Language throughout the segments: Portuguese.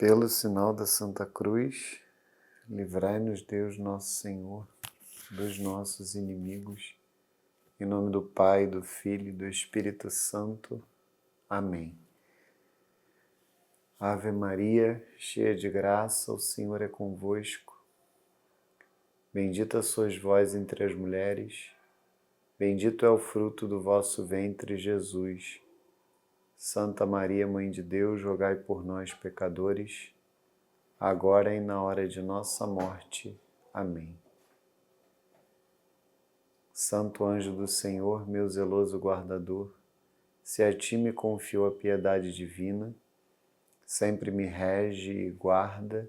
Pelo sinal da Santa Cruz, livrai-nos Deus nosso Senhor dos nossos inimigos. Em nome do Pai, do Filho e do Espírito Santo. Amém. Ave Maria, cheia de graça, o Senhor é convosco. Bendita sois vós entre as mulheres, bendito é o fruto do vosso ventre, Jesus. Santa Maria, Mãe de Deus, rogai por nós, pecadores, agora e na hora de nossa morte. Amém. Santo anjo do Senhor, meu zeloso guardador, se a ti me confiou a piedade divina, sempre me rege e guarda,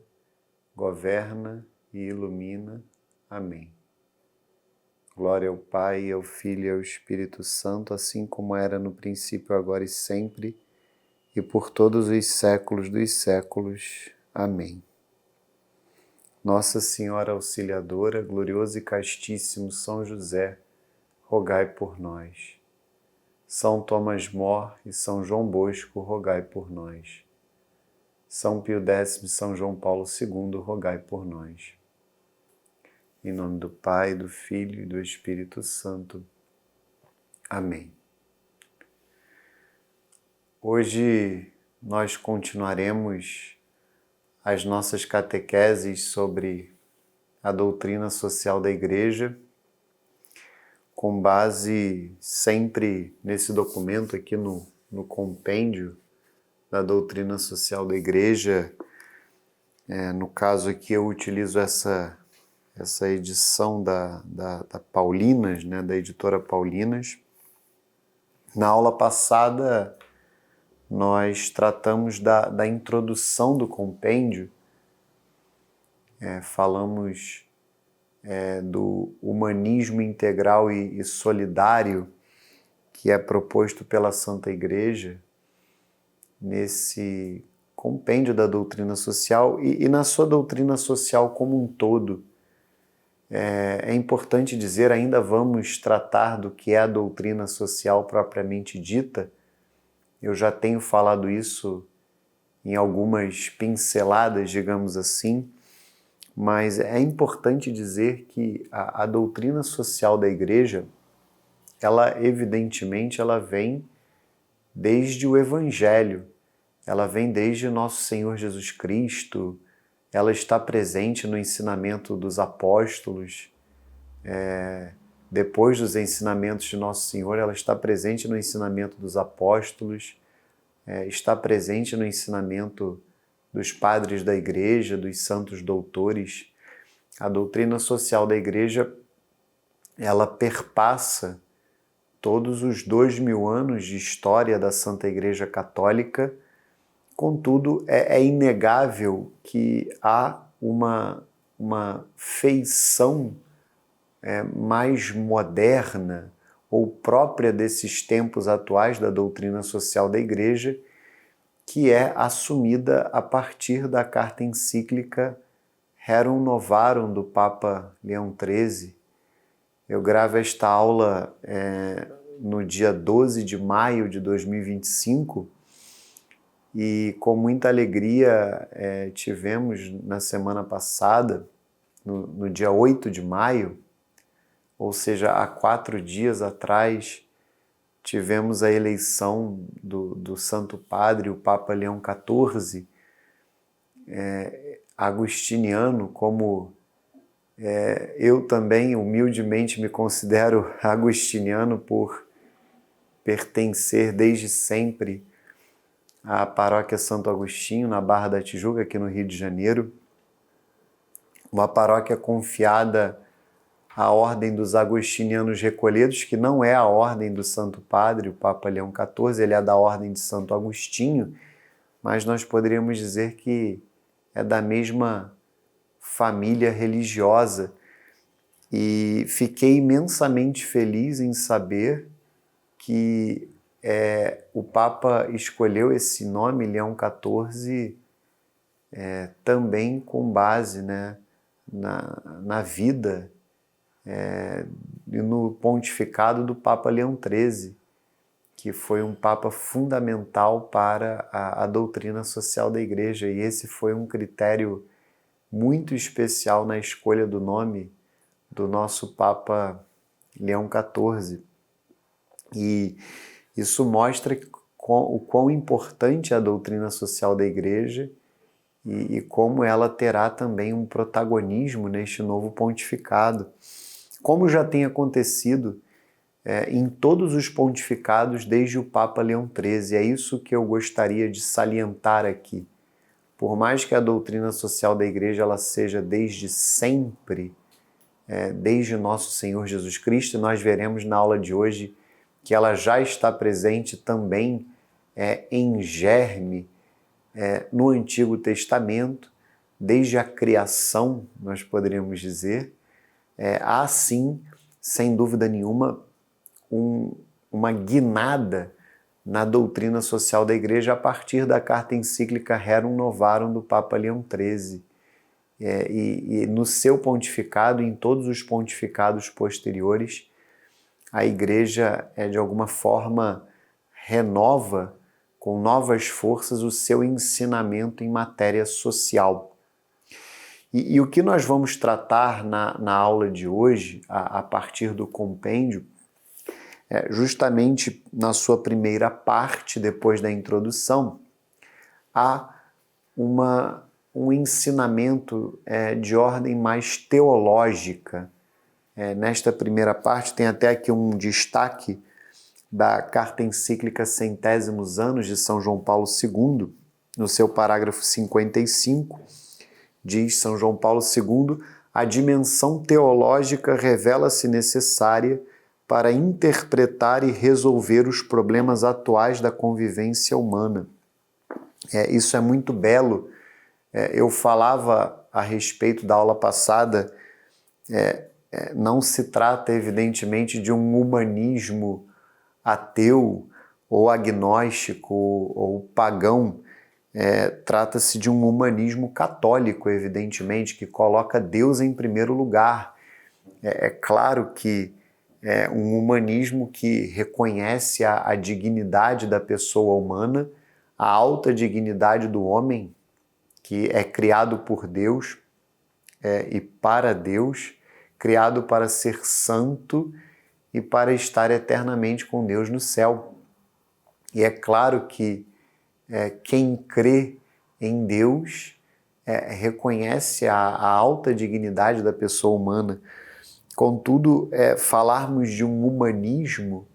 governa e ilumina. Amém. Glória ao Pai, ao Filho e ao Espírito Santo, assim como era no princípio, agora e sempre, e por todos os séculos dos séculos. Amém. Nossa Senhora Auxiliadora, glorioso e castíssimo São José, rogai por nós. São Tomás More e São João Bosco, rogai por nós. São Pio X e São João Paulo II, rogai por nós. Em nome do Pai, do Filho e do Espírito Santo. Amém. Hoje nós continuaremos as nossas catequeses sobre a doutrina social da Igreja, com base sempre nesse documento aqui no compêndio da doutrina social da Igreja. No caso aqui eu utilizo essa edição da Paulinas, né, da editora Paulinas. Na aula passada nós tratamos da introdução do compêndio, falamos do humanismo integral e solidário que é proposto pela Santa Igreja nesse compêndio da doutrina social e na sua doutrina social como um todo. É importante dizer, ainda vamos tratar do que é a doutrina social propriamente dita. Eu já tenho falado isso em algumas pinceladas, digamos assim, mas é importante dizer que a doutrina social da Igreja, ela evidentemente vem desde o Evangelho, ela vem desde nosso Senhor Jesus Cristo, ela está presente no ensinamento dos apóstolos, depois dos ensinamentos de Nosso Senhor, ela está presente no ensinamento dos apóstolos, está presente no ensinamento dos padres da Igreja, dos santos doutores. A doutrina social da Igreja, ela perpassa todos os 2000 anos de história da Santa Igreja Católica. Contudo, é inegável que há uma feição mais moderna ou própria desses tempos atuais da doutrina social da Igreja, que é assumida a partir da carta encíclica Rerum Novarum do Papa Leão XIII. Eu gravo esta aula no dia 12 de maio de 2025 e com muita alegria tivemos na semana passada, no dia 8 de maio, ou seja, há 4 dias atrás, tivemos a eleição do Santo Padre, o Papa Leão XIV, agostiniano, como eu também humildemente me considero agostiniano por pertencer desde sempre à paróquia Santo Agostinho, na Barra da Tijuca, aqui no Rio de Janeiro, uma paróquia confiada à Ordem dos Agostinianos Recolhidos, que não é a Ordem do Santo Padre, o Papa Leão XIV, ele é da Ordem de Santo Agostinho, mas nós poderíamos dizer que é da mesma família religiosa. E fiquei imensamente feliz em saber que o Papa escolheu esse nome, Leão XIV, também com base, né, na vida e no pontificado do Papa Leão XIII, que foi um Papa fundamental para a doutrina social da Igreja, e esse foi um critério muito especial na escolha do nome do nosso Papa Leão XIV. E isso mostra o quão importante é a doutrina social da Igreja e como ela terá também um protagonismo neste novo pontificado, como já tem acontecido em todos os pontificados desde o Papa Leão XIII. É isso que eu gostaria de salientar aqui. Por mais que a doutrina social da Igreja ela seja desde sempre, desde nosso Senhor Jesus Cristo, nós veremos na aula de hoje que ela já está presente também em germe no Antigo Testamento, desde a criação, nós poderíamos dizer. Há sim, sem dúvida nenhuma, uma guinada na doutrina social da Igreja a partir da carta encíclica Rerum Novarum do Papa Leão XIII. E no seu pontificado, em todos os pontificados posteriores, a Igreja, de alguma forma, renova com novas forças o seu ensinamento em matéria social. E o que nós vamos tratar na aula de hoje, a partir do compêndio, justamente na sua primeira parte, depois da introdução, há um ensinamento de ordem mais teológica. Nesta primeira parte tem até aqui um destaque da carta encíclica Centésimos Anos de São João Paulo II, no seu parágrafo 55, diz São João Paulo II: a dimensão teológica revela-se necessária para interpretar e resolver os problemas atuais da convivência humana. Isso é muito belo. Eu falava a respeito da aula passada, não se trata, evidentemente, de um humanismo ateu ou agnóstico ou pagão. Trata-se de um humanismo católico, evidentemente, que coloca Deus em primeiro lugar. Claro que é um humanismo que reconhece a dignidade da pessoa humana, a alta dignidade do homem, que é criado por Deus e para Deus, criado para ser santo e para estar eternamente com Deus no céu. E é claro que quem crê em Deus reconhece a alta dignidade da pessoa humana. Contudo, falarmos de um humanismo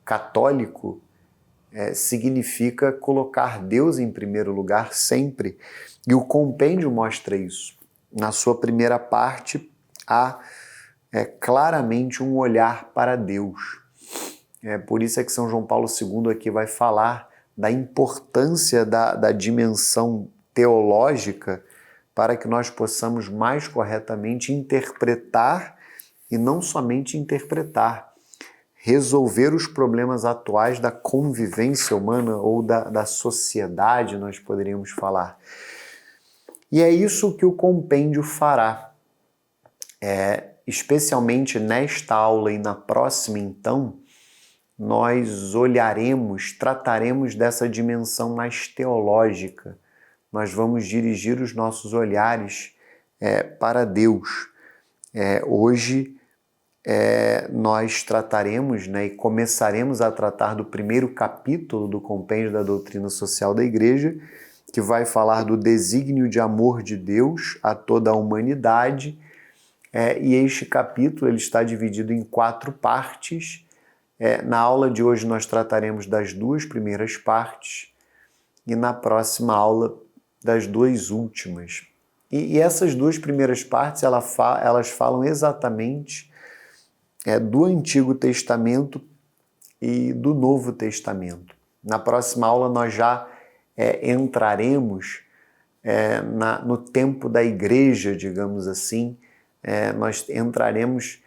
católico significa colocar Deus em primeiro lugar sempre. E o compêndio mostra isso. Na sua primeira parte, há claramente um olhar para Deus. Por isso é que São João Paulo II aqui vai falar da importância da dimensão teológica para que nós possamos mais corretamente interpretar e não somente interpretar, resolver os problemas atuais da convivência humana ou da sociedade, nós poderíamos falar. E é isso que o compêndio fará. Especialmente nesta aula e na próxima, então, nós trataremos dessa dimensão mais teológica. Nós vamos dirigir os nossos olhares para Deus. Hoje nós trataremos, e começaremos a tratar do primeiro capítulo do Compêndio da Doutrina Social da Igreja, que vai falar do desígnio de amor de Deus a toda a humanidade. E este capítulo ele está dividido em 4 partes. Na aula de hoje nós trataremos das 2 primeiras partes e na próxima aula das 2 últimas. E essas 2 primeiras partes elas falam exatamente do Antigo Testamento e do Novo Testamento. Na próxima aula nós já entraremos no tempo da Igreja, digamos assim. Nós entraremos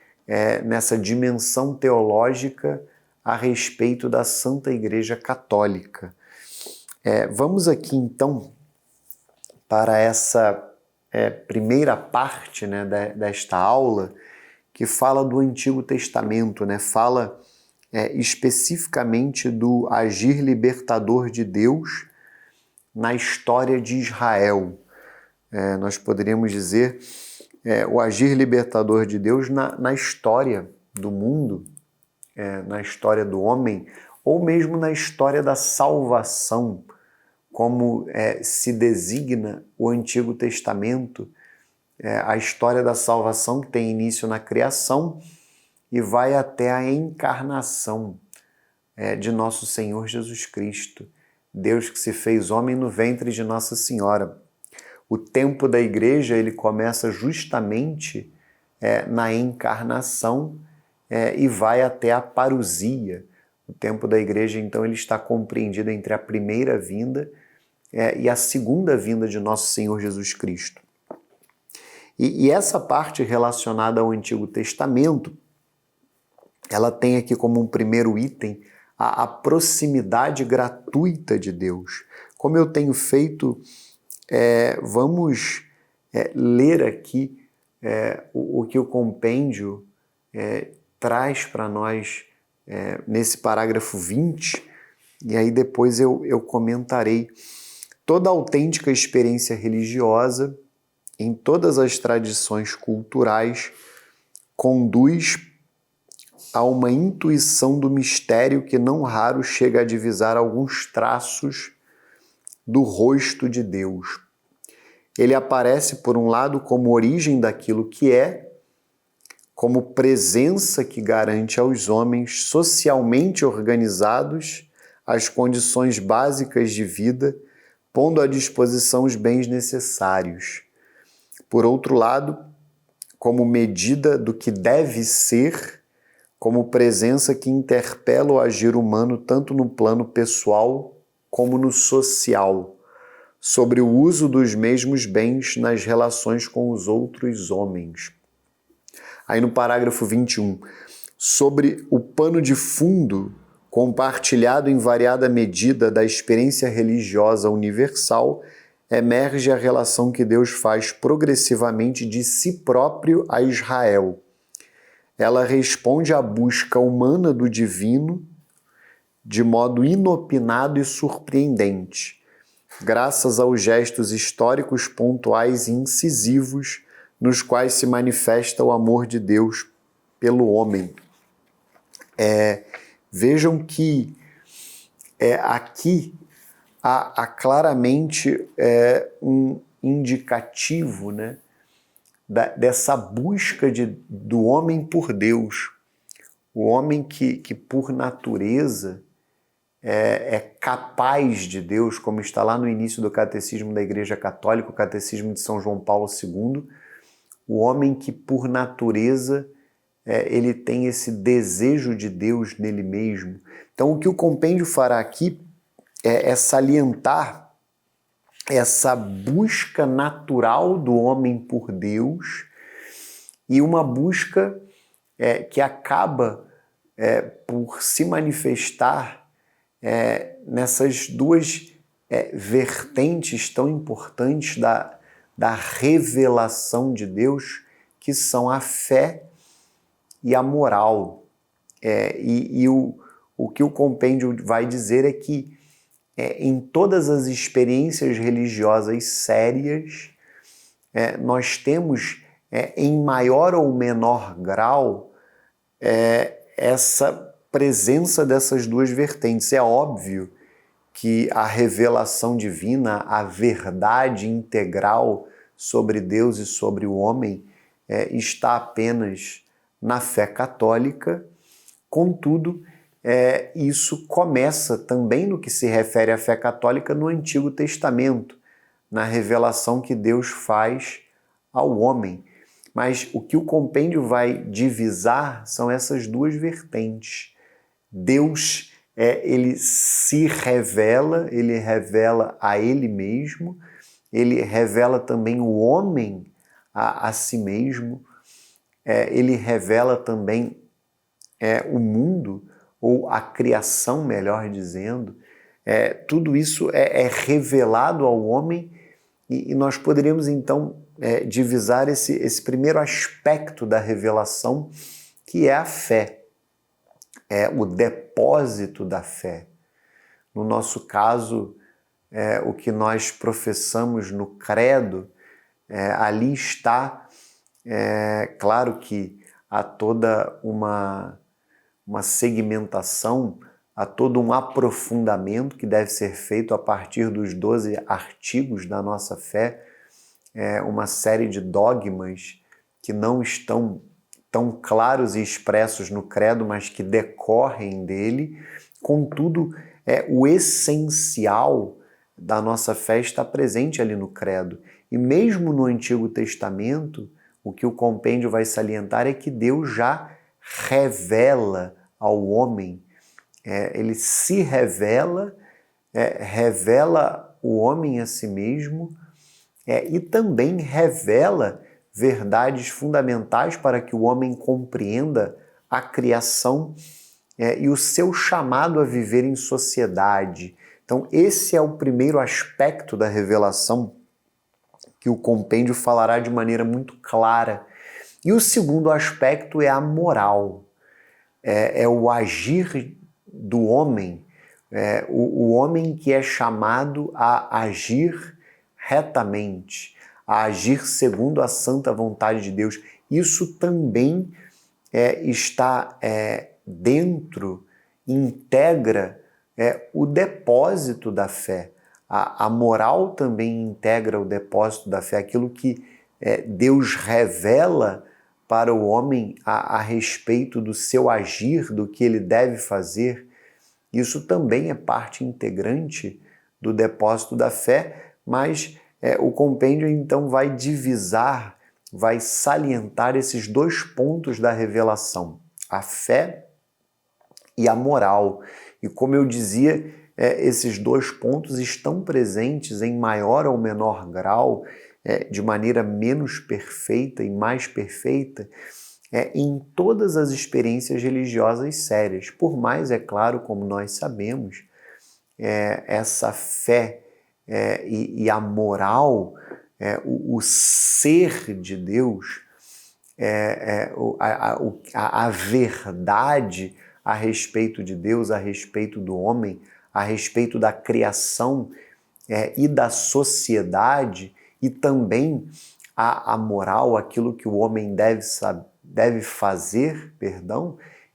nessa dimensão teológica a respeito da Santa Igreja Católica. Vamos aqui então para essa primeira parte desta aula, que fala do Antigo Testamento, fala especificamente do agir libertador de Deus na história de Israel. Nós poderíamos dizer o agir libertador de Deus na história do mundo, na história do homem, ou mesmo na história da salvação, como se designa o Antigo Testamento, a história da salvação que tem início na criação e vai até a encarnação de nosso Senhor Jesus Cristo, Deus que se fez homem no ventre de Nossa Senhora. O tempo da igreja ele começa justamente na encarnação e vai até a parousia. O tempo da igreja, então, ele está compreendido entre a primeira vinda e a segunda vinda de nosso Senhor Jesus Cristo. E essa parte relacionada ao Antigo Testamento, ela tem aqui como um primeiro item a proximidade gratuita de Deus. Como eu tenho feito, vamos ler aqui o que o compêndio traz para nós nesse parágrafo 20, e aí depois eu comentarei. Toda autêntica experiência religiosa, em todas as tradições culturais, conduz a uma intuição do mistério que não raro chega a divisar alguns traços do rosto de Deus. Ele aparece, por um lado, como origem daquilo que é, como presença que garante aos homens socialmente organizados as condições básicas de vida, pondo à disposição os bens necessários. Por outro lado, como medida do que deve ser, como presença que interpela o agir humano tanto no plano pessoal como no social, sobre o uso dos mesmos bens nas relações com os outros homens. Aí no parágrafo 21, sobre o pano de fundo compartilhado em variada medida da experiência religiosa universal, emerge a relação que Deus faz progressivamente de si próprio a Israel. Ela responde à busca humana do divino de modo inopinado e surpreendente, graças aos gestos históricos pontuais e incisivos nos quais se manifesta o amor de Deus pelo homem. Vejam que aqui há claramente um indicativo, né, dessa busca do homem por Deus. O homem que por natureza é capaz de Deus, como está lá no início do Catecismo da Igreja Católica, o Catecismo de São João Paulo II, o homem que por natureza ele tem esse desejo de Deus nele mesmo. Então o que o compêndio fará aqui é salientar essa busca natural do homem por Deus e uma busca que acaba por se manifestar nessas duas vertentes tão importantes da revelação de Deus, que são a fé e a moral. O que o compêndio vai dizer é que em todas as experiências religiosas sérias, nós temos, em maior ou menor grau, essa presença dessas duas vertentes. É óbvio que a revelação divina, a verdade integral sobre Deus e sobre o homem, está apenas na fé católica. Contudo, isso começa também no que se refere à fé católica no Antigo Testamento, na revelação que Deus faz ao homem. Mas o que o compêndio vai divisar são essas duas vertentes. Deus, ele se revela, ele revela a ele mesmo, ele revela também o homem a si mesmo, ele revela também o mundo, ou a criação, melhor dizendo. Tudo isso é revelado ao homem e nós poderíamos então divisar esse primeiro aspecto da revelação, que é a fé. é o depósito da fé. No nosso caso, o que nós professamos no credo, ali está, claro que há toda uma segmentação, há todo um aprofundamento que deve ser feito a partir dos 12 artigos da nossa fé, uma série de dogmas que não estão tão claros e expressos no credo, mas que decorrem dele. Contudo, o essencial da nossa fé está presente ali no credo. E mesmo no Antigo Testamento, o que o compêndio vai salientar é que Deus já revela ao homem, ele se revela, revela o homem a si mesmo, e também revela verdades fundamentais para que o homem compreenda a criação e o seu chamado a viver em sociedade. Então, esse é o primeiro aspecto da revelação que o compêndio falará de maneira muito clara. E o segundo aspecto é a moral, é o agir do homem, o homem que é chamado a agir retamente, a agir segundo a santa vontade de Deus. Isso também está dentro, integra o depósito da fé. A moral também integra o depósito da fé, aquilo que Deus revela para o homem a respeito do seu agir, do que ele deve fazer. Isso também é parte integrante do depósito da fé, mas o compêndio então vai divisar, vai salientar esses dois pontos da revelação, a fé e a moral. E como eu dizia, esses dois pontos estão presentes em maior ou menor grau, de maneira menos perfeita e mais perfeita, em todas as experiências religiosas sérias. Por mais, é claro, como nós sabemos, essa fé e a moral, o ser de Deus, a verdade a respeito de Deus, a respeito do homem, a respeito da criação e da sociedade, e também a moral, aquilo que o homem deve fazer,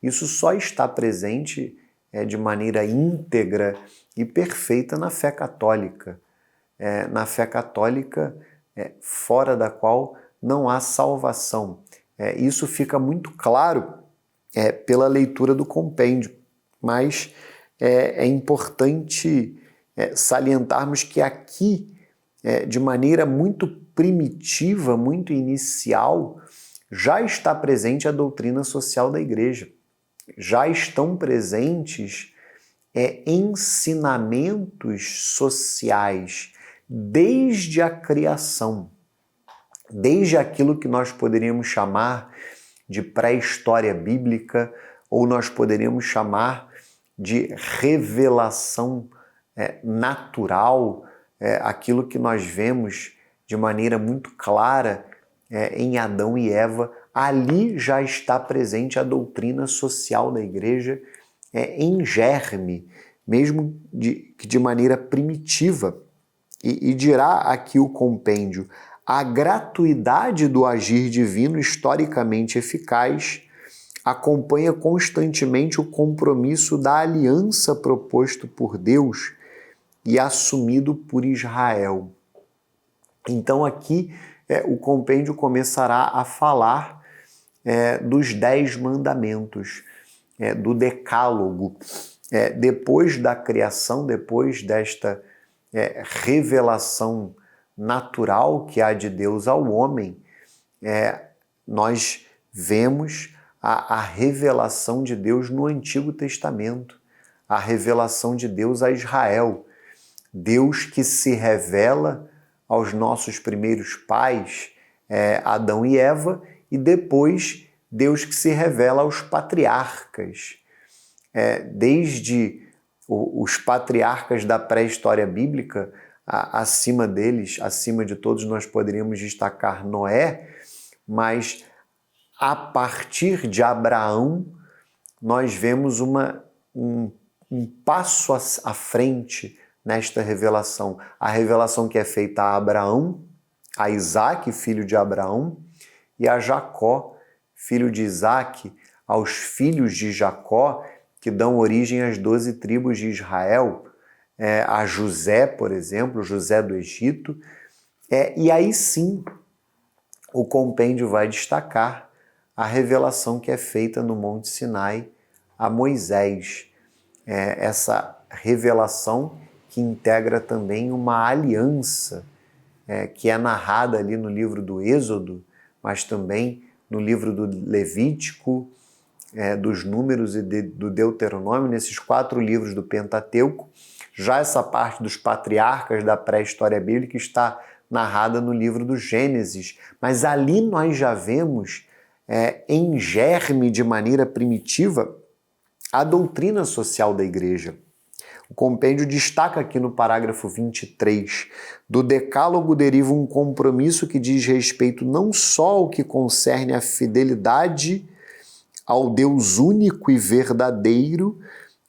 isso só está presente de maneira íntegra e perfeita na fé católica. Na fé católica, fora da qual não há salvação. Isso fica muito claro pela leitura do compêndio, mas é importante salientarmos que aqui, de maneira muito primitiva, muito inicial, já está presente a doutrina social da Igreja. Já estão presentes ensinamentos sociais desde a criação, desde aquilo que nós poderíamos chamar de pré-história bíblica, ou nós poderíamos chamar de revelação natural, aquilo que nós vemos de maneira muito clara em Adão e Eva. Ali já está presente a doutrina social da Igreja em germe, mesmo de maneira primitiva. E dirá aqui o compêndio: a gratuidade do agir divino historicamente eficaz acompanha constantemente o compromisso da aliança proposto por Deus e assumido por Israel. Então aqui o compêndio começará a falar dos 10 mandamentos, do decálogo. Depois da criação, depois desta revelação natural que há de Deus ao homem, nós vemos a revelação de Deus no Antigo Testamento, a revelação de Deus a Israel. Deus que se revela aos nossos primeiros pais, Adão e Eva, e depois Deus que se revela aos patriarcas. Desde os patriarcas da pré-história bíblica, acima deles, acima de todos, nós poderíamos destacar Noé, mas a partir de Abraão, nós vemos um passo à frente nesta revelação. A revelação que é feita a Abraão, a Isaac, filho de Abraão, e a Jacó, filho de Isaac, aos filhos de Jacó, que dão origem às 12 tribos de Israel, a José, por exemplo, José do Egito. E aí sim, o compêndio vai destacar a revelação que é feita no Monte Sinai a Moisés. Essa revelação que integra também uma aliança, que é narrada ali no livro do Êxodo, mas também no livro do Levítico, dos Números e do Deuteronômio, nesses 4 livros do Pentateuco. Já essa parte dos patriarcas da pré-história bíblica está narrada no livro do Gênesis, mas ali nós já vemos em germe, de maneira primitiva, a doutrina social da igreja. O compêndio destaca aqui no parágrafo 23, do Decálogo deriva um compromisso que diz respeito não só ao que concerne a fidelidade ao Deus único e verdadeiro,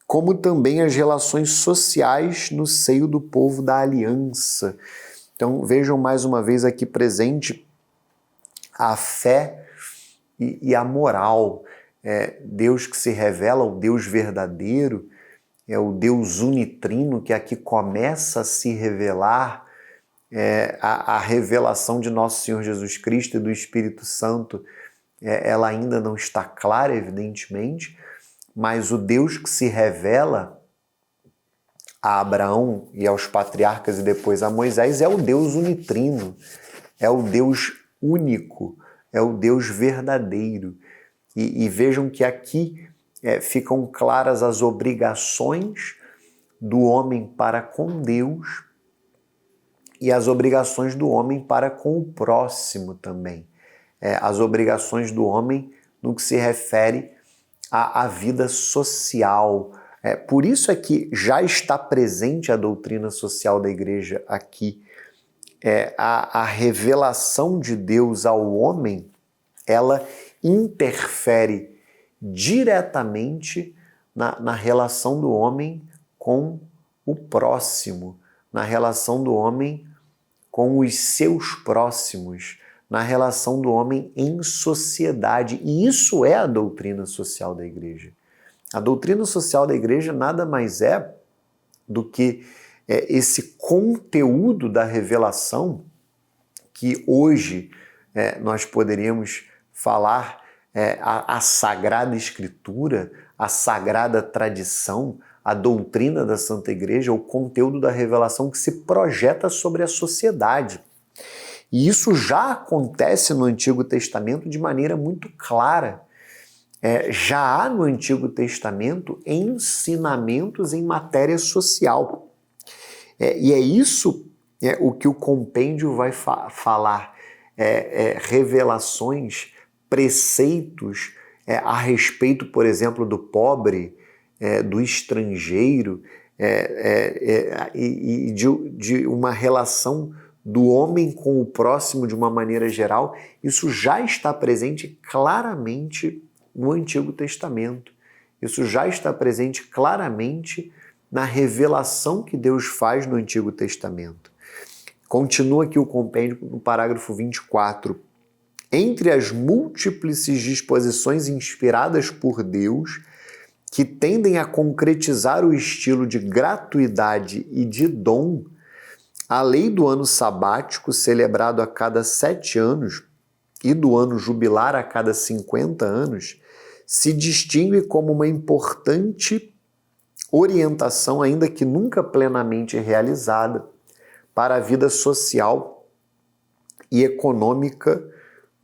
como também as relações sociais no seio do povo da aliança. Então vejam mais uma vez aqui presente a fé e a moral. Deus que se revela, o Deus verdadeiro, é o Deus unitrino que aqui começa a se revelar, a revelação de nosso Senhor Jesus Cristo e do Espírito Santo, ela ainda não está clara, evidentemente, mas o Deus que se revela a Abraão e aos patriarcas e depois a Moisés é o Deus unitrino, é o Deus único, é o Deus verdadeiro. E vejam que aqui ficam claras as obrigações do homem para com Deus e as obrigações do homem para com o próximo também. As obrigações do homem no que se refere à vida social. Por isso é que já está presente a doutrina social da igreja aqui. A revelação de Deus ao homem, ela interfere diretamente na relação do homem com o próximo, na relação do homem com os seus próximos, na relação do homem em sociedade. E isso é a doutrina social da igreja. A doutrina social da igreja nada mais é do que esse conteúdo da revelação que hoje nós poderíamos falar a Sagrada Escritura, a Sagrada Tradição, a doutrina da Santa Igreja, o conteúdo da revelação que se projeta sobre a sociedade. E isso já acontece no Antigo Testamento de maneira muito clara. Já há no Antigo Testamento ensinamentos em matéria social. E é isso o que o compêndio vai falar. Revelações, preceitos a respeito, por exemplo, do pobre, do estrangeiro, e de uma relação do homem com o próximo de uma maneira geral. Isso já está presente claramente no Antigo Testamento. Isso já está presente claramente na revelação que Deus faz no Antigo Testamento. Continua aqui o compêndio no parágrafo 24. Entre as múltiples disposições inspiradas por Deus, que tendem a concretizar o estilo de gratuidade e de dom, a lei do ano sabático, celebrado a cada 7 anos, e do ano jubilar a cada 50 anos, se distingue como uma importante orientação, ainda que nunca plenamente realizada, para a vida social e econômica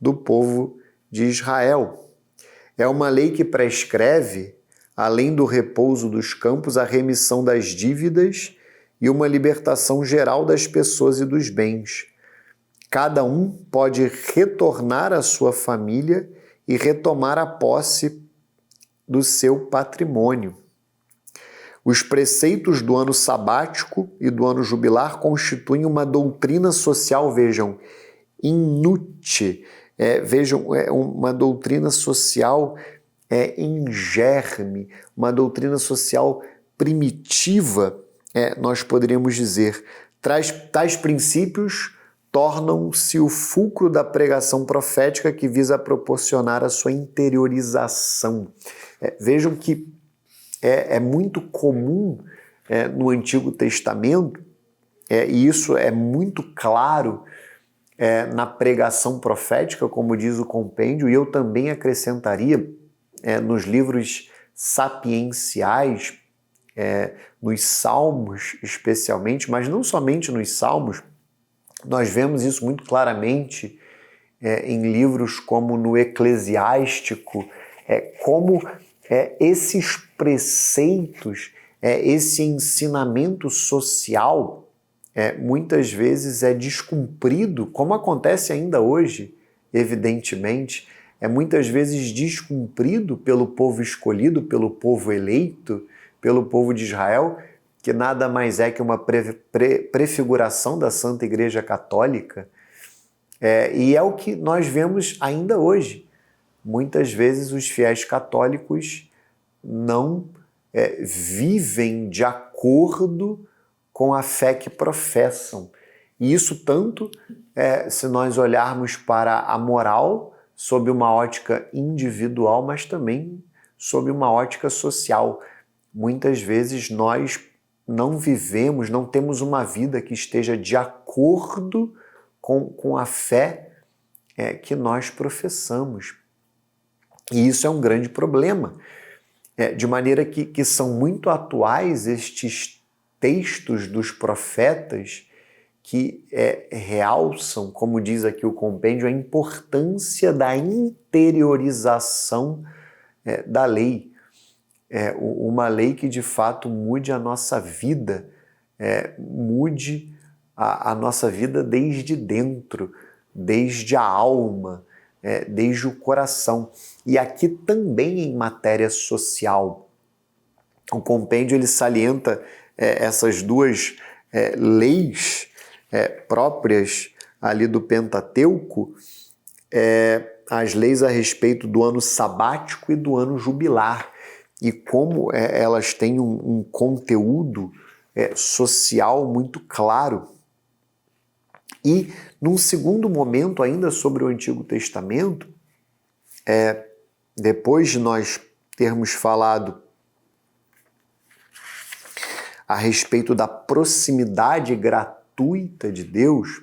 do povo de Israel. É uma lei que prescreve, além do repouso dos campos, a remissão das dívidas e uma libertação geral das pessoas e dos bens. Cada um pode retornar à sua família e retomar a posse do seu patrimônio. Os preceitos do ano sabático e do ano jubilar constituem uma doutrina social, vejam, inútil, uma doutrina social em germe, uma doutrina social primitiva, nós poderíamos dizer. Tais princípios tornam-se o fulcro da pregação profética que visa proporcionar a sua interiorização. Vejam que é muito comum no Antigo Testamento, e isso é muito claro na pregação profética, como diz o compêndio, e eu também acrescentaria nos livros sapienciais, nos Salmos especialmente, mas não somente nos Salmos, nós vemos isso muito claramente em livros como no Eclesiástico, como esses preceitos, esse ensinamento social, muitas vezes é descumprido, como acontece ainda hoje, evidentemente, muitas vezes descumprido pelo povo escolhido, pelo povo eleito, pelo povo de Israel, que nada mais é que uma prefiguração da Santa Igreja Católica, e é o que nós vemos ainda hoje. Muitas vezes os fiéis católicos não vivem de acordo com a fé que professam. E isso tanto se nós olharmos para a moral sob uma ótica individual, mas também sob uma ótica social. Muitas vezes nós não vivemos, não temos uma vida que esteja de acordo com a fé que nós professamos. E isso é um grande problema. De maneira que são muito atuais estes textos dos profetas que realçam, como diz aqui o compêndio, a importância da interiorização da lei. Uma lei que de fato mude a nossa vida, mude a nossa vida desde dentro, desde a alma, desde o coração. E aqui também em matéria social. O compêndio ele salienta essas duas leis próprias ali do Pentateuco, as leis a respeito do ano sabático e do ano jubilar, e como elas têm um conteúdo social muito claro. E num segundo momento, ainda sobre o Antigo Testamento, depois de nós termos falado a respeito da proximidade gratuita de Deus,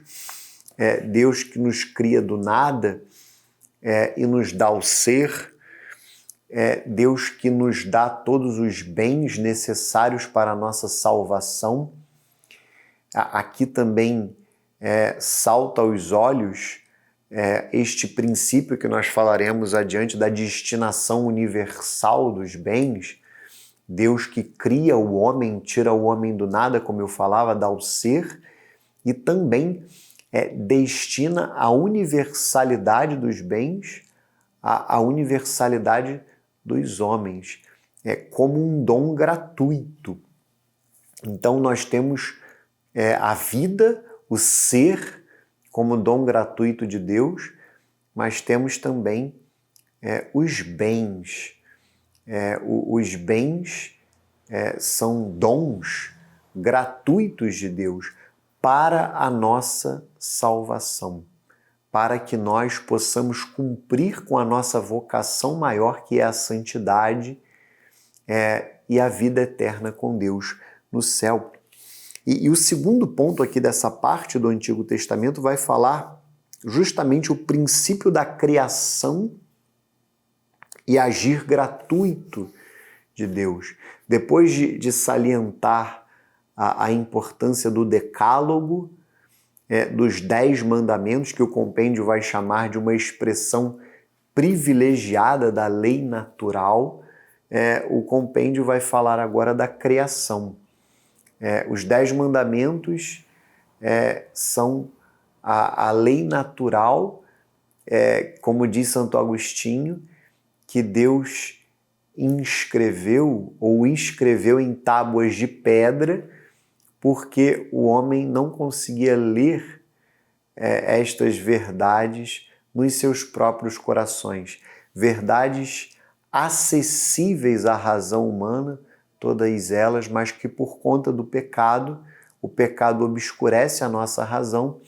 Deus que nos cria do nada e nos dá o ser, Deus que nos dá todos os bens necessários para a nossa salvação. Aqui também salta aos olhos este princípio que nós falaremos adiante da destinação universal dos bens. Deus que cria o homem, tira o homem do nada, como eu falava, dá o ser, e também destina a universalidade dos bens, a universalidade dos homens, como um dom gratuito. Então nós temos a vida, o ser, como dom gratuito de Deus, mas temos também os bens. Os bens são dons gratuitos de Deus para a nossa salvação, para que nós possamos cumprir com a nossa vocação maior, que é a santidade e a vida eterna com Deus no céu. E o segundo ponto aqui dessa parte do Antigo Testamento vai falar justamente o princípio da criação e agir gratuito de Deus. Depois de salientar a importância do decálogo, dos 10 mandamentos, que o compêndio vai chamar de uma expressão privilegiada da lei natural, o compêndio vai falar agora da criação. Os 10 mandamentos são a lei natural, como diz Santo Agostinho, que Deus inscreveu ou escreveu em tábuas de pedra, porque o homem não conseguia ler estas verdades nos seus próprios corações. Verdades acessíveis à razão humana, todas elas, mas que por conta do pecado, o pecado obscurece a nossa razão,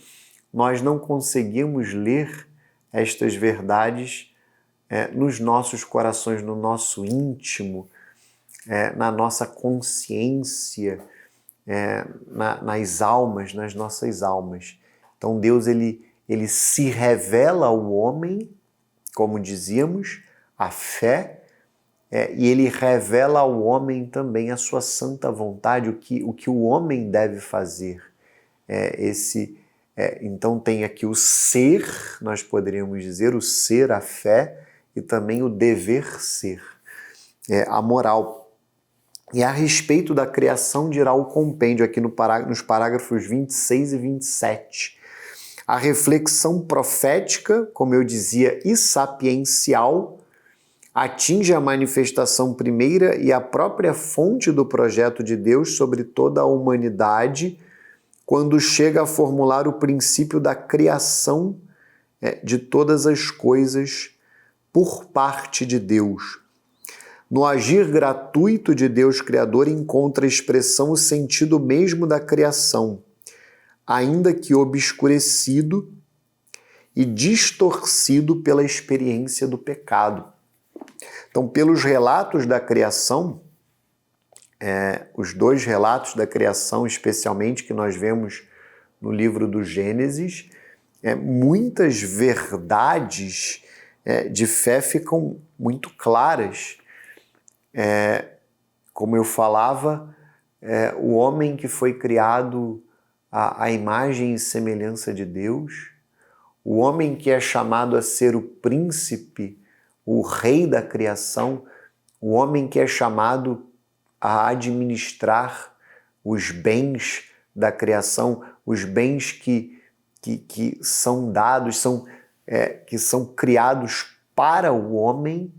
nós não conseguimos ler estas verdades nos nossos corações, no nosso íntimo, na nossa consciência, nas almas, nas nossas almas. Então Deus ele se revela ao homem, como dizíamos, a fé, e ele revela ao homem também a sua santa vontade, o que o homem deve fazer. Então tem aqui o ser, nós poderíamos dizer, o ser, a fé, e também o dever ser, a moral. E a respeito da criação dirá o compêndio, aqui nos parágrafos 26 e 27. A reflexão profética, como eu dizia, e sapiencial, atinge a manifestação primeira e a própria fonte do projeto de Deus sobre toda a humanidade, quando chega a formular o princípio da criação de todas as coisas por parte de Deus. No agir gratuito de Deus Criador encontra expressão o sentido mesmo da criação, ainda que obscurecido e distorcido pela experiência do pecado. Então, pelos relatos da criação, os dois relatos da criação, especialmente, que nós vemos no livro do Gênesis, muitas verdades de fé ficam muito claras. Como eu falava, o homem que foi criado à imagem e semelhança de Deus, o homem que é chamado a ser o príncipe, o rei da criação, o homem que é chamado a administrar os bens da criação, os bens que são dados, que são criados para o homem.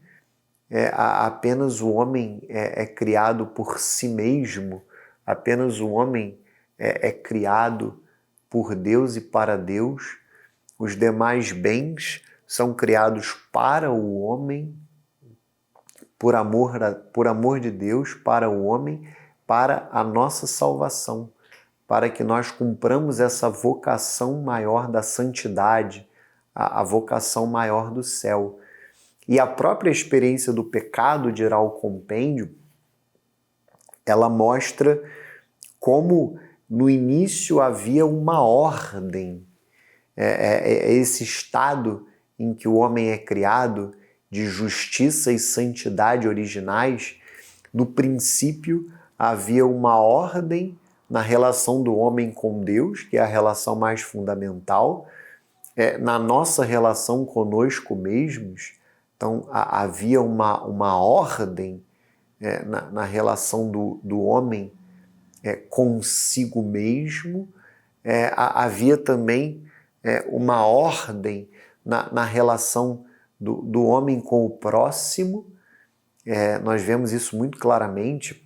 Apenas o homem é criado por si mesmo, apenas o homem é criado por Deus e para Deus. Os demais bens são criados para o homem, por amor de Deus, para o homem, para a nossa salvação, para que nós cumpramos essa vocação maior da santidade, a vocação maior do céu. E a própria experiência do pecado, dirá o compêndio, ela mostra como no início havia uma ordem, esse estado em que o homem é criado de justiça e santidade originais. No princípio havia uma ordem na relação do homem com Deus, que é a relação mais fundamental, na nossa relação conosco mesmos. Então havia uma ordem na relação do homem consigo mesmo. Havia também uma ordem na relação do homem com o próximo. Nós vemos isso muito claramente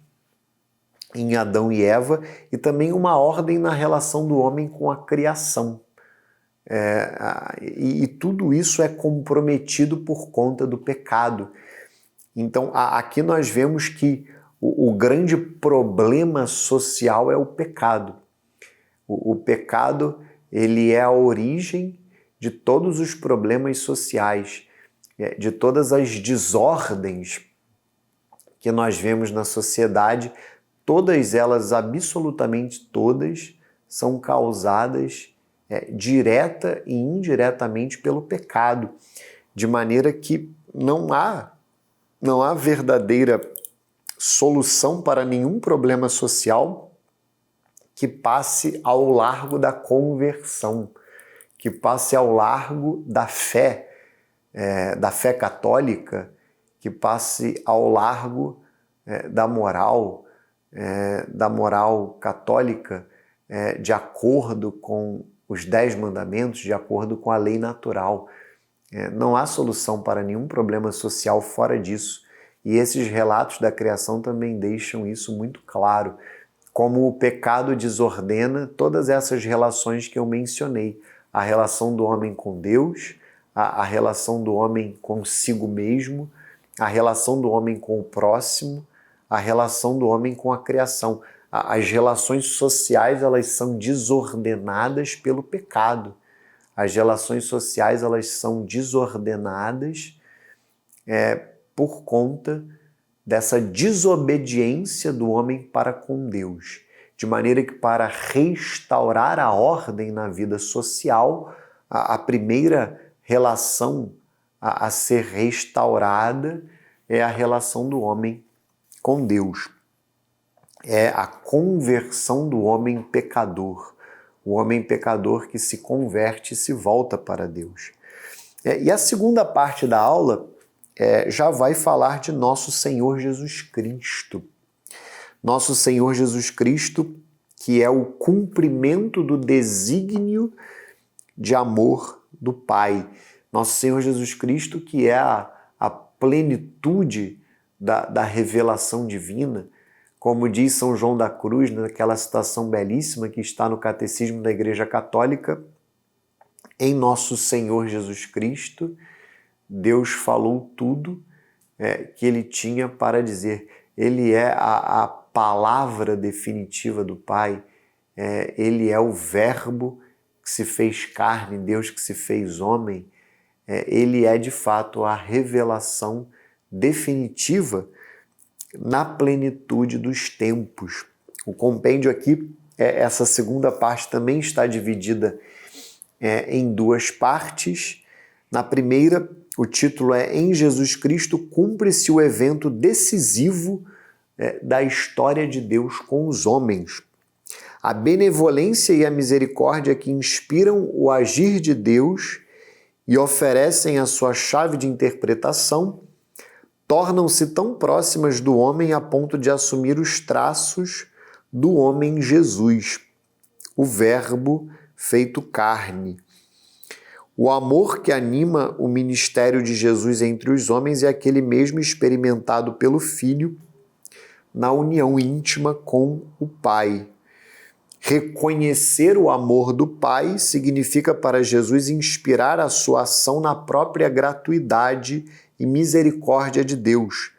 em Adão e Eva, e também uma ordem na relação do homem com a criação. E tudo isso é comprometido por conta do pecado. Então, aqui nós vemos que o grande problema social é o pecado. O pecado, ele é a origem de todos os problemas sociais, de todas as desordens que nós vemos na sociedade. Todas elas, absolutamente todas, são causadas direta e indiretamente pelo pecado, de maneira que não há verdadeira solução para nenhum problema social que passe ao largo da conversão, que passe ao largo da fé católica, que passe ao largo da moral católica, de acordo com os 10 mandamentos, de acordo com a lei natural. Não há solução para nenhum problema social fora disso. E esses relatos da criação também deixam isso muito claro, como o pecado desordena todas essas relações que eu mencionei. A relação do homem com Deus, a relação do homem consigo mesmo, a relação do homem com o próximo, a relação do homem com a criação. As relações sociais, elas são desordenadas pelo pecado. As relações sociais, elas são desordenadas por conta dessa desobediência do homem para com Deus. De maneira que, para restaurar a ordem na vida social, a primeira relação a ser restaurada é a relação do homem com Deus. É a conversão do homem pecador. O homem pecador que se converte e se volta para Deus. E a segunda parte da aula já vai falar de nosso Senhor Jesus Cristo. Nosso Senhor Jesus Cristo, que é o cumprimento do desígnio de amor do Pai. Nosso Senhor Jesus Cristo, que é a plenitude da revelação divina. Como diz São João da Cruz, naquela citação belíssima que está no Catecismo da Igreja Católica, em nosso Senhor Jesus Cristo, Deus falou tudo que Ele tinha para dizer. Ele é a palavra definitiva do Pai, Ele é o Verbo que se fez carne, Deus que se fez homem, Ele é de fato a revelação definitiva na plenitude dos tempos. O compêndio aqui, essa segunda parte também está dividida em duas partes. Na primeira, o título é Em Jesus Cristo cumpre-se o evento decisivo da história de Deus com os homens. A benevolência e a misericórdia que inspiram o agir de Deus e oferecem a sua chave de interpretação tornam-se tão próximas do homem a ponto de assumir os traços do homem Jesus, o Verbo feito carne. O amor que anima o ministério de Jesus entre os homens é aquele mesmo experimentado pelo Filho na união íntima com o Pai. Reconhecer o amor do Pai significa para Jesus inspirar a sua ação na própria gratuidade e misericórdia de Deus,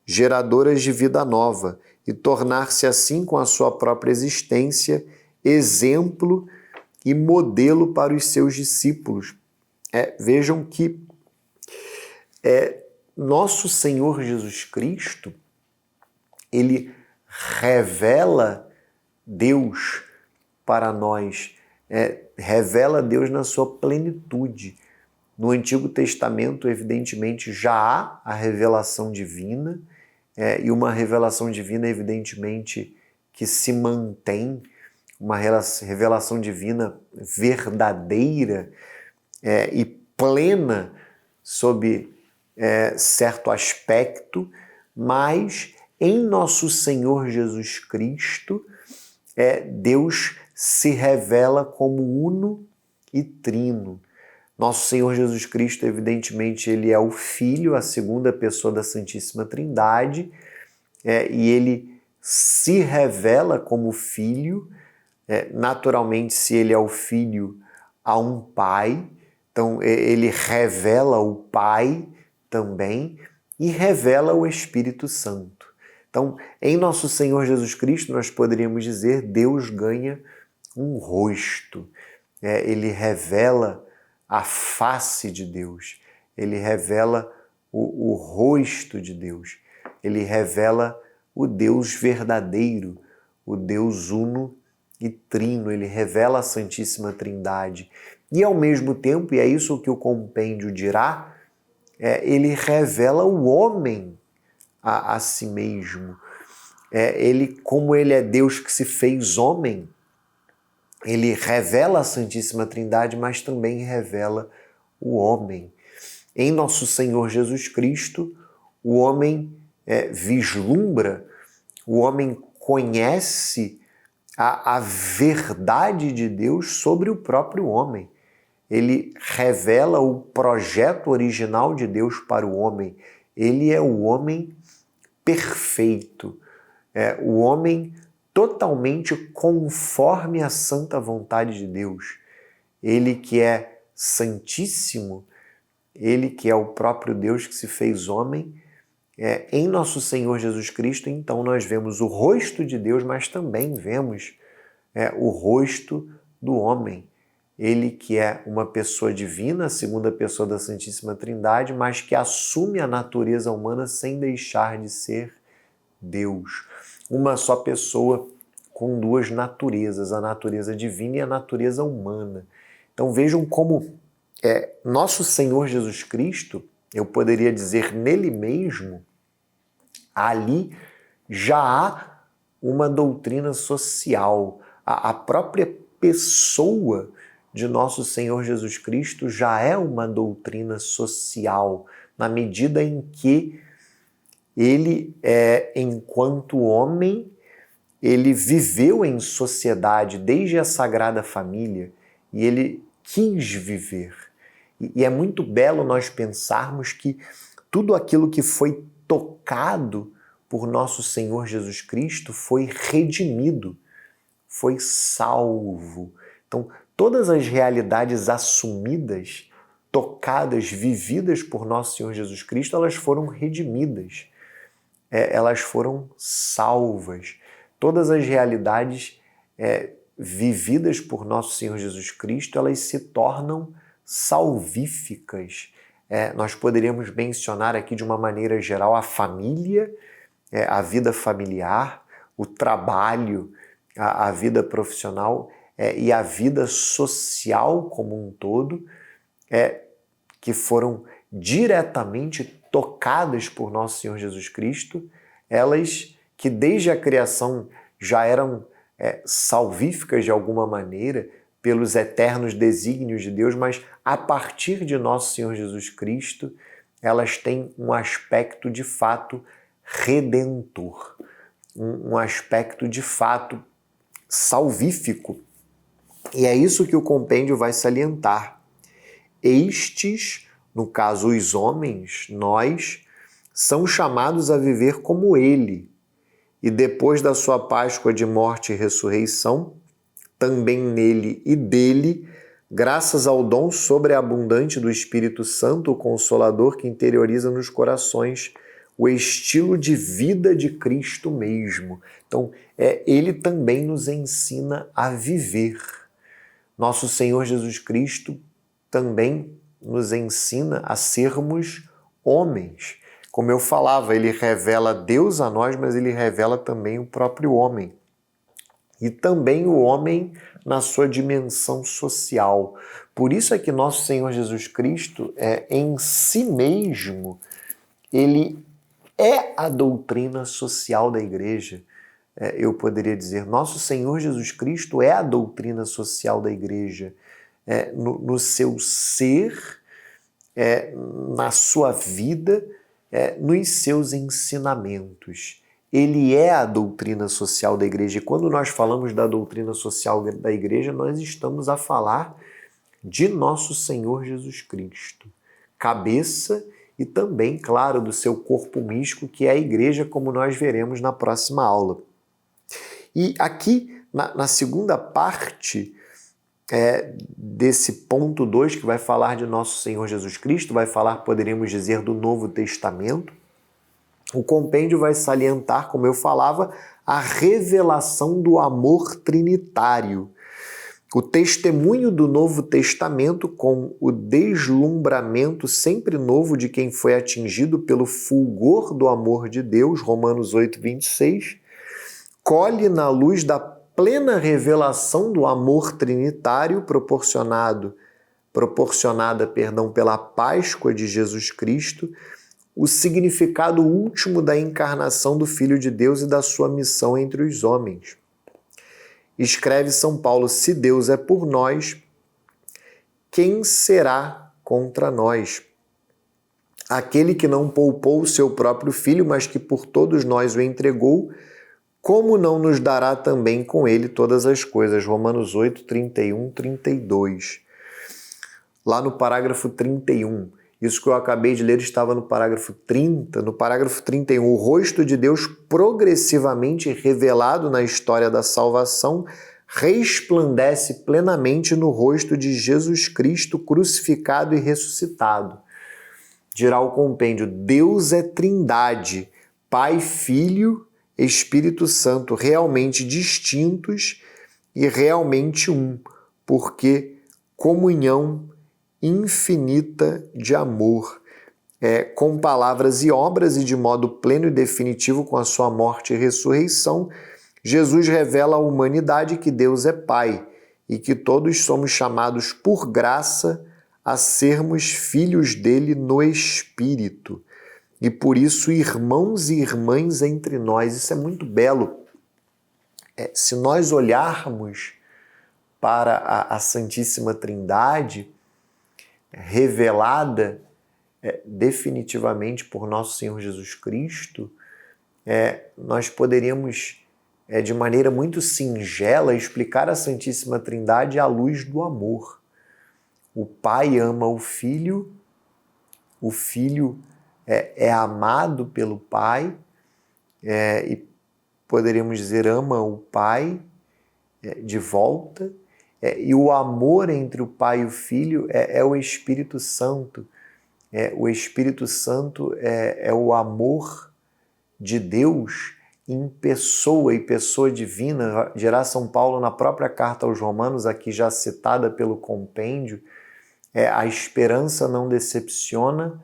geradoras de vida nova, e tornar-se assim com a sua própria existência exemplo e modelo para os seus discípulos. Vejam que nosso Senhor Jesus Cristo, Ele revela Deus para nós, revela Deus na sua plenitude. No Antigo Testamento, evidentemente, já há a revelação divina, e uma revelação divina, evidentemente, que se mantém, uma revelação divina verdadeira e plena sob certo aspecto, mas em nosso Senhor Jesus Cristo, Deus se revela como uno e trino. Nosso Senhor Jesus Cristo, evidentemente, Ele é o Filho, a segunda pessoa da Santíssima Trindade, e Ele se revela como Filho. Naturalmente, se Ele é o Filho, há um Pai, então Ele revela o Pai também e revela o Espírito Santo. Então, em nosso Senhor Jesus Cristo, nós poderíamos dizer, Deus ganha um rosto. Ele revela a face de Deus, Ele revela o rosto de Deus, Ele revela o Deus verdadeiro, o Deus uno e trino, Ele revela a Santíssima Trindade. E ao mesmo tempo, e é isso que o compêndio dirá, Ele revela o homem a si mesmo. Como Ele é Deus que se fez homem, Ele revela a Santíssima Trindade, mas também revela o homem. Em nosso Senhor Jesus Cristo, o homem vislumbra, o homem conhece a verdade de Deus sobre o próprio homem. Ele revela o projeto original de Deus para o homem. Ele é o homem perfeito, o homem totalmente conforme a santa vontade de Deus. Ele que é santíssimo, Ele que é o próprio Deus que se fez homem, Em nosso Senhor Jesus Cristo, então, nós vemos o rosto de Deus, mas também vemos o rosto do homem. Ele que é uma pessoa divina, a segunda pessoa da Santíssima Trindade, mas que assume a natureza humana sem deixar de ser Deus. Uma só pessoa com duas naturezas, a natureza divina e a natureza humana. Então vejam como nosso Senhor Jesus Cristo, eu poderia dizer nele mesmo, ali já há uma doutrina social. A própria pessoa de nosso Senhor Jesus Cristo já é uma doutrina social, na medida em que ele, enquanto homem, ele viveu em sociedade desde a Sagrada Família e ele quis viver. E é muito belo nós pensarmos que tudo aquilo que foi tocado por nosso Senhor Jesus Cristo foi redimido, foi salvo. Então, todas as realidades assumidas, tocadas, vividas por nosso Senhor Jesus Cristo, elas foram redimidas, elas foram salvas. Todas as realidades vividas por nosso Senhor Jesus Cristo, elas se tornam salvíficas. Nós poderíamos mencionar aqui de uma maneira geral a família, a vida familiar, o trabalho, a vida profissional e a vida social como um todo, que foram diretamente tocadas por nosso Senhor Jesus Cristo, elas que desde a criação já eram salvíficas de alguma maneira, pelos eternos desígnios de Deus, mas a partir de nosso Senhor Jesus Cristo, elas têm um aspecto de fato redentor, um aspecto de fato salvífico. E é isso que o compêndio vai salientar. Estes, no caso os homens, nós, são chamados a viver como ele, e depois da sua Páscoa de morte e ressurreição, também nele e dele, graças ao dom sobreabundante do Espírito Santo, o Consolador que interioriza nos corações o estilo de vida de Cristo mesmo. Então, ele também nos ensina a viver. Nosso Senhor Jesus Cristo também nos ensina a sermos homens. Como eu falava, ele revela Deus a nós, mas ele revela também o próprio homem. E também o homem na sua dimensão social. Por isso é que nosso Senhor Jesus Cristo, em si mesmo, ele é a doutrina social da igreja. Eu poderia dizer, nosso Senhor Jesus Cristo é a doutrina social da igreja. No seu ser, na sua vida, nos seus ensinamentos. Ele é a doutrina social da igreja. E quando nós falamos da doutrina social da igreja, nós estamos a falar de nosso Senhor Jesus Cristo. Cabeça e também, claro, do seu corpo místico, que é a igreja, como nós veremos na próxima aula. E aqui, na segunda parte desse ponto 2, que vai falar de nosso Senhor Jesus Cristo, vai falar, poderíamos dizer, do Novo Testamento, o compêndio vai salientar, como eu falava, a revelação do amor trinitário. O testemunho do Novo Testamento com o deslumbramento sempre novo de quem foi atingido pelo fulgor do amor de Deus, Romanos 8, 26, colhe na luz da plena revelação do amor trinitário proporcionada pela Páscoa de Jesus Cristo, o significado último da encarnação do Filho de Deus e da sua missão entre os homens. Escreve São Paulo, se Deus é por nós, quem será contra nós? Aquele que não poupou o seu próprio Filho, mas que por todos nós o entregou, como não nos dará também com ele todas as coisas? Romanos 8, 31, 32. Lá no parágrafo 31, isso que eu acabei de ler estava no parágrafo 30, no parágrafo 31, o rosto de Deus progressivamente revelado na história da salvação resplandece plenamente no rosto de Jesus Cristo crucificado e ressuscitado. dirá o compêndio: Deus é Trindade, Pai, Filho, Espírito Santo, realmente distintos e realmente um, porque comunhão infinita de amor, com palavras e obras e de modo pleno e definitivo com a sua morte e ressurreição, Jesus revela à humanidade que Deus é Pai e que todos somos chamados por graça a sermos filhos dele no Espírito. E por isso, irmãos e irmãs entre nós. Isso é muito belo. Se nós olharmos para a Santíssima Trindade, revelada definitivamente por nosso Senhor Jesus Cristo, nós poderíamos, de maneira muito singela, explicar a Santíssima Trindade à luz do amor. O Pai ama o Filho é amado pelo Pai, e poderíamos dizer ama o Pai de volta, e o amor entre o Pai e o Filho é o Espírito Santo. O Espírito Santo é o amor de Deus em pessoa e pessoa divina, dirá São Paulo na própria carta aos Romanos, aqui já citada pelo compêndio. A esperança não decepciona,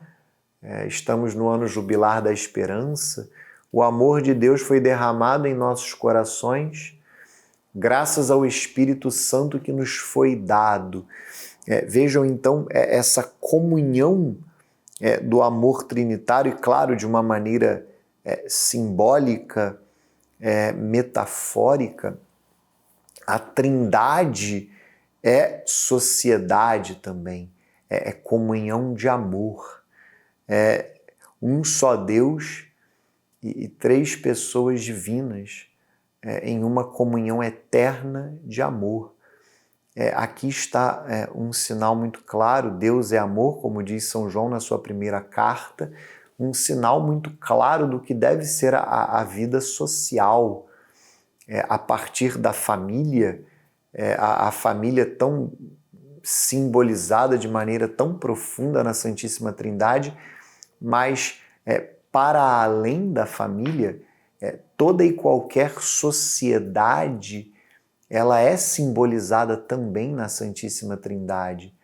estamos no ano jubilar da esperança. O amor de Deus foi derramado em nossos corações, graças ao Espírito Santo que nos foi dado. Vejam então essa comunhão do amor trinitário, e claro, de uma maneira simbólica, metafórica. A Trindade é sociedade também, é comunhão de amor. Um só Deus e três pessoas divinas em uma comunhão eterna de amor. Aqui está um sinal muito claro: Deus é amor, como diz São João na sua primeira carta, um sinal muito claro do que deve ser a vida social. A partir da família, a família tão simbolizada de maneira tão profunda na Santíssima Trindade, mas para além da família, toda e qualquer sociedade ela é simbolizada também na Santíssima Trindade.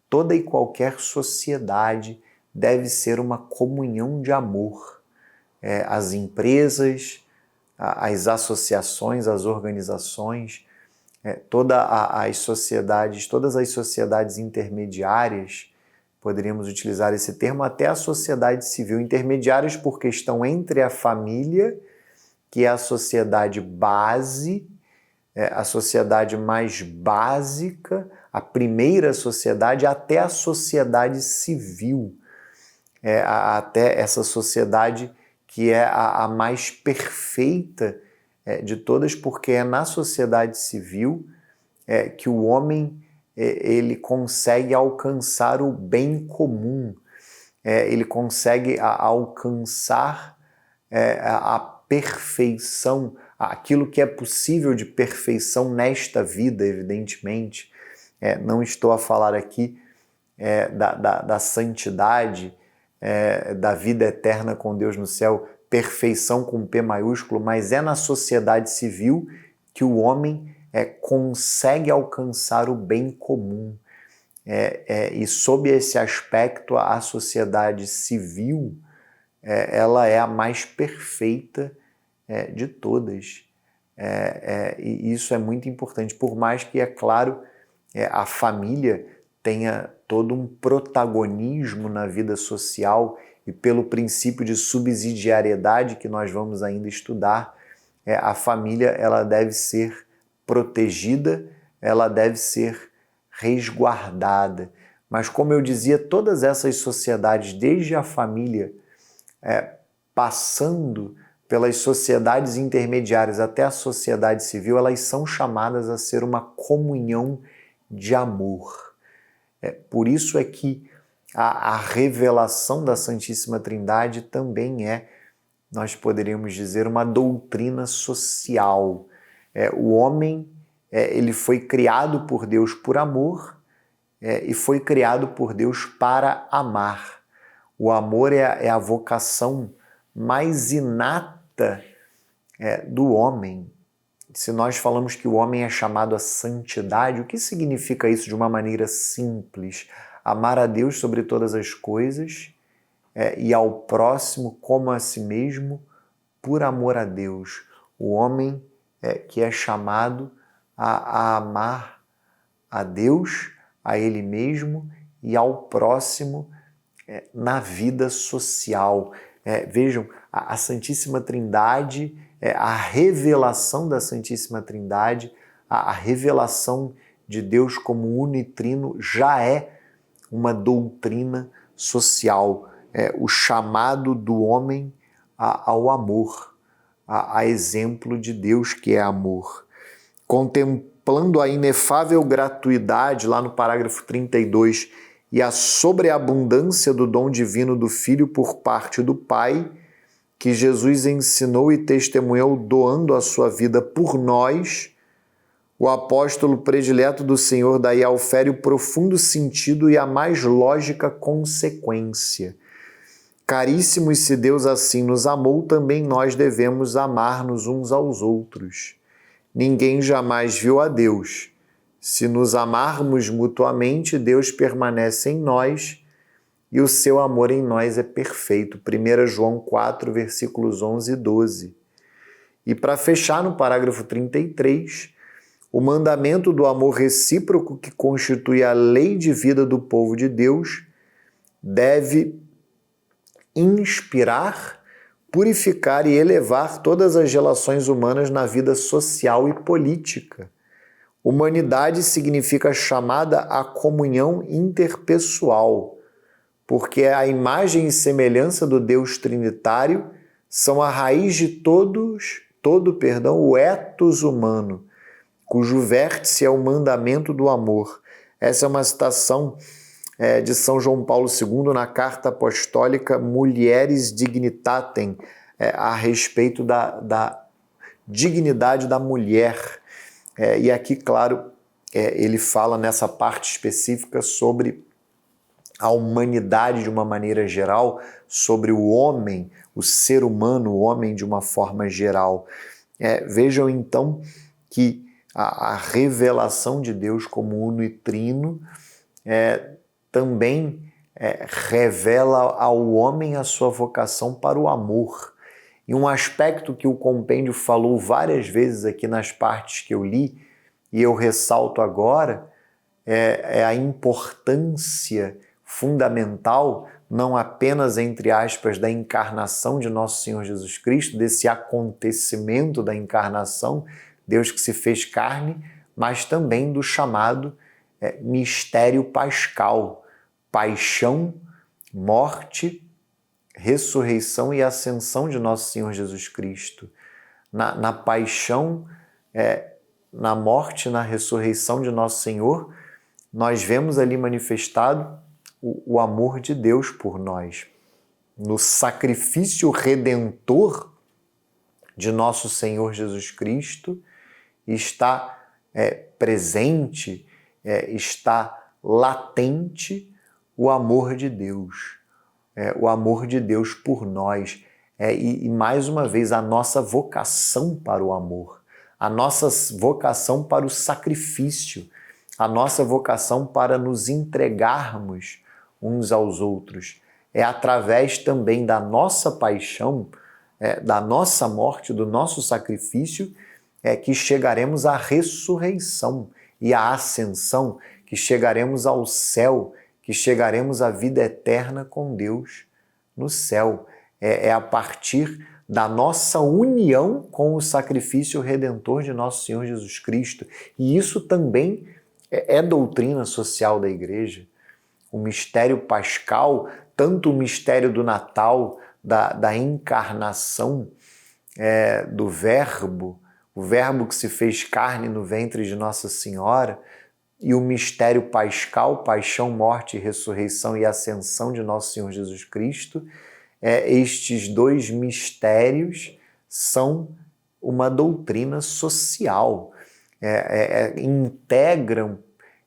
Toda e qualquer sociedade deve ser uma comunhão de amor. As empresas, as associações, as organizações, todas as sociedades intermediárias, poderíamos utilizar esse termo, até a sociedade civil, intermediárias porque estão entre a família, que é a sociedade base, a sociedade mais básica, a primeira sociedade, até a sociedade civil, até essa sociedade que é a mais perfeita de todas, porque é na sociedade civil que o homem ele consegue alcançar o bem comum, ele consegue alcançar a perfeição, aquilo que é possível de perfeição nesta vida, evidentemente. Não estou a falar aqui da santidade, da vida eterna com Deus no céu, perfeição com P maiúsculo, mas é na sociedade civil que o homem consegue alcançar o bem comum. E sob esse aspecto, a sociedade civil ela é a mais perfeita de todas. E isso é muito importante, por mais que, é claro, a família tenha todo um protagonismo na vida social e pelo princípio de subsidiariedade que nós vamos ainda estudar, a família ela deve ser protegida, ela deve ser resguardada. Mas, como eu dizia, todas essas sociedades, desde a família, passando pelas sociedades intermediárias até a sociedade civil, elas são chamadas a ser uma comunhão de amor. Por isso é que a revelação da Santíssima Trindade também nós poderíamos dizer, uma doutrina social. O homem ele foi criado por Deus por amor e foi criado por Deus para amar. O amor é a vocação mais inata do homem. Se nós falamos que o homem é chamado à santidade, o que significa isso de uma maneira simples? Amar a Deus sobre todas as coisas e ao próximo como a si mesmo, por amor a Deus. O homem que é chamado a amar a Deus, a ele mesmo e ao próximo na vida social. Vejam, a Santíssima Trindade, a revelação da Santíssima Trindade, a revelação de Deus como uno e trino já é uma doutrina social, o chamado do homem ao amor, a exemplo de Deus que é amor. Contemplando a inefável gratuidade, lá no parágrafo 32, e a sobreabundância do dom divino do Filho por parte do Pai, que Jesus ensinou e testemunhou doando a sua vida por nós, o apóstolo predileto do Senhor daí aufere o profundo sentido e a mais lógica consequência. Caríssimos, se Deus assim nos amou, também nós devemos amar-nos uns aos outros. Ninguém jamais viu a Deus. Se nos amarmos mutuamente, Deus permanece em nós e o seu amor em nós é perfeito. 1 João 4, versículos 11 e 12. E para fechar no parágrafo 33, o mandamento do amor recíproco que constitui a lei de vida do povo de Deus deve inspirar, purificar e elevar todas as relações humanas na vida social e política. Humanidade significa chamada à comunhão interpessoal, porque a imagem e semelhança do Deus Trinitário são a raiz de todo o ethos humano, cujo vértice é o mandamento do amor. Essa é uma citação de São João Paulo II na Carta Apostólica Mulieris Dignitatem, a respeito da dignidade da mulher. E aqui, claro, ele fala nessa parte específica sobre a humanidade de uma maneira geral, sobre o homem, o ser humano, o homem de uma forma geral. Vejam então que a revelação de Deus como uno e trino também revela ao homem a sua vocação para o amor. E um aspecto que o compêndio falou várias vezes aqui nas partes que eu li, e eu ressalto agora, é a importância fundamental, não apenas, entre aspas, da encarnação de Nosso Senhor Jesus Cristo, desse acontecimento da encarnação, Deus que se fez carne, mas também do chamado mistério pascal, paixão, morte, ressurreição e ascensão de Nosso Senhor Jesus Cristo. Na paixão, na morte, na ressurreição de Nosso Senhor, nós vemos ali manifestado o amor de Deus por nós. No sacrifício redentor de Nosso Senhor Jesus Cristo está presente, está latente o amor de Deus. O amor de Deus por nós. E mais uma vez, a nossa vocação para o amor, a nossa vocação para o sacrifício, a nossa vocação para nos entregarmos uns aos outros. É através também da nossa paixão, da nossa morte, do nosso sacrifício, que chegaremos à ressurreição e à ascensão, que chegaremos ao céu, que chegaremos à vida eterna com Deus no céu. É a partir da nossa união com o sacrifício redentor de Nosso Senhor Jesus Cristo. E isso também é doutrina social da Igreja. O mistério pascal, tanto o mistério do Natal, da encarnação do Verbo, o Verbo que se fez carne no ventre de Nossa Senhora, e o mistério pascal, paixão, morte, ressurreição e ascensão de Nosso Senhor Jesus Cristo, estes dois mistérios são uma doutrina social, integram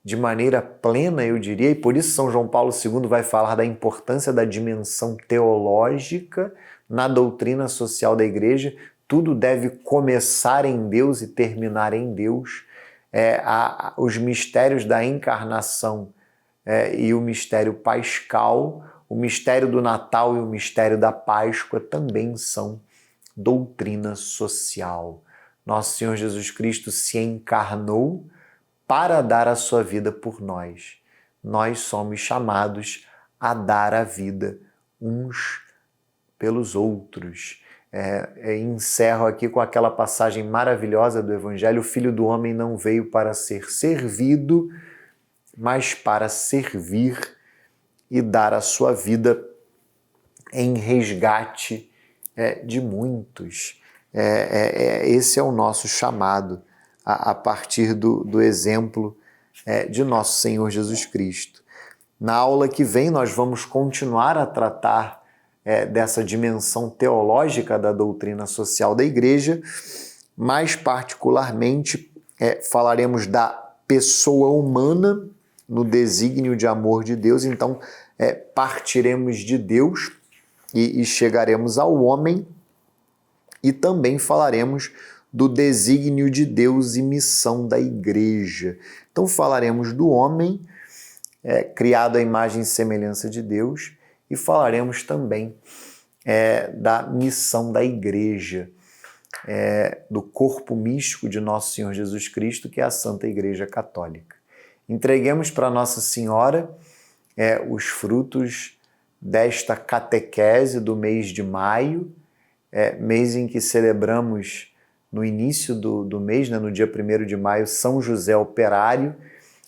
de maneira plena, eu diria, e por isso São João Paulo II vai falar da importância da dimensão teológica na doutrina social da Igreja. Tudo deve começar em Deus e terminar em Deus. Os mistérios da encarnação e o mistério pascal, o mistério do Natal e o mistério da Páscoa também são doutrina social. Nosso Senhor Jesus Cristo se encarnou para dar a sua vida por nós. Nós somos chamados a dar a vida uns pelos outros. Encerro aqui com aquela passagem maravilhosa do Evangelho: o Filho do Homem não veio para ser servido, mas para servir e dar a sua vida em resgate de muitos. Esse é o nosso chamado a partir do exemplo de nosso Senhor Jesus Cristo. Na aula que vem nós vamos continuar a tratar dessa dimensão teológica da doutrina social da Igreja, mais particularmente falaremos da pessoa humana no desígnio de amor de Deus. Então partiremos de Deus e chegaremos ao homem, e também falaremos do desígnio de Deus e missão da Igreja. Então falaremos do homem criado à imagem e semelhança de Deus, e falaremos também da missão da Igreja, do corpo místico de Nosso Senhor Jesus Cristo, que é a Santa Igreja Católica. Entreguemos para Nossa Senhora os frutos desta catequese do mês de maio, mês em que celebramos no início do mês, no dia 1º de maio, São José Operário,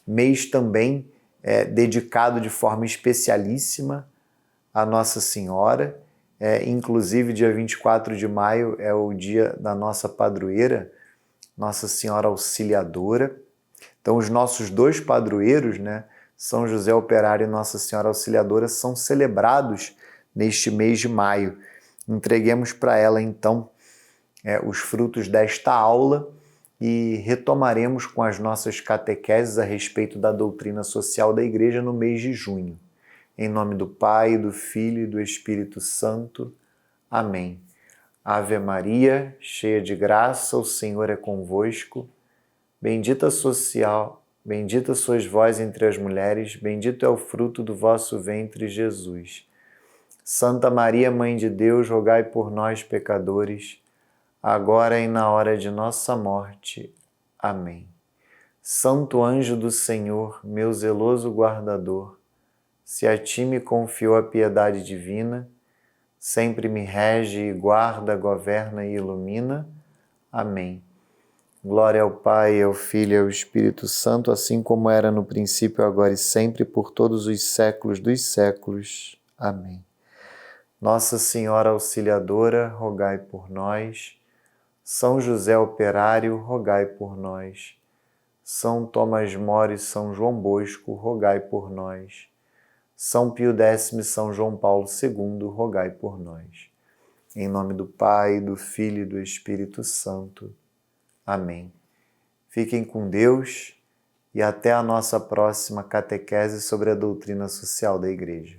mês também dedicado de forma especialíssima a Nossa Senhora. Inclusive, dia 24 de maio é o dia da nossa padroeira, Nossa Senhora Auxiliadora. Então, os nossos dois padroeiros, São José Operário e Nossa Senhora Auxiliadora, são celebrados neste mês de maio. Entreguemos para ela, então, os frutos desta aula e retomaremos com as nossas catequeses a respeito da doutrina social da Igreja no mês de junho. Em nome do Pai, do Filho e do Espírito Santo. Amém. Ave Maria, cheia de graça, o Senhor é convosco. Bendita sois vós entre as mulheres, bendito é o fruto do vosso ventre, Jesus. Santa Maria, Mãe de Deus, rogai por nós, pecadores, agora e na hora de nossa morte. Amém. Santo anjo do Senhor, meu zeloso guardador, se a ti me confiou a piedade divina, sempre me rege e guarda, governa e ilumina. Amém. Glória ao Pai, ao Filho e ao Espírito Santo, assim como era no princípio, agora e sempre, por todos os séculos dos séculos. Amém. Nossa Senhora Auxiliadora, rogai por nós. São José Operário, rogai por nós. São Tomás More e São João Bosco, rogai por nós. São Pio X e São João Paulo II, rogai por nós. Em nome do Pai, do Filho e do Espírito Santo. Amém. Fiquem com Deus e até a nossa próxima catequese sobre a doutrina social da Igreja.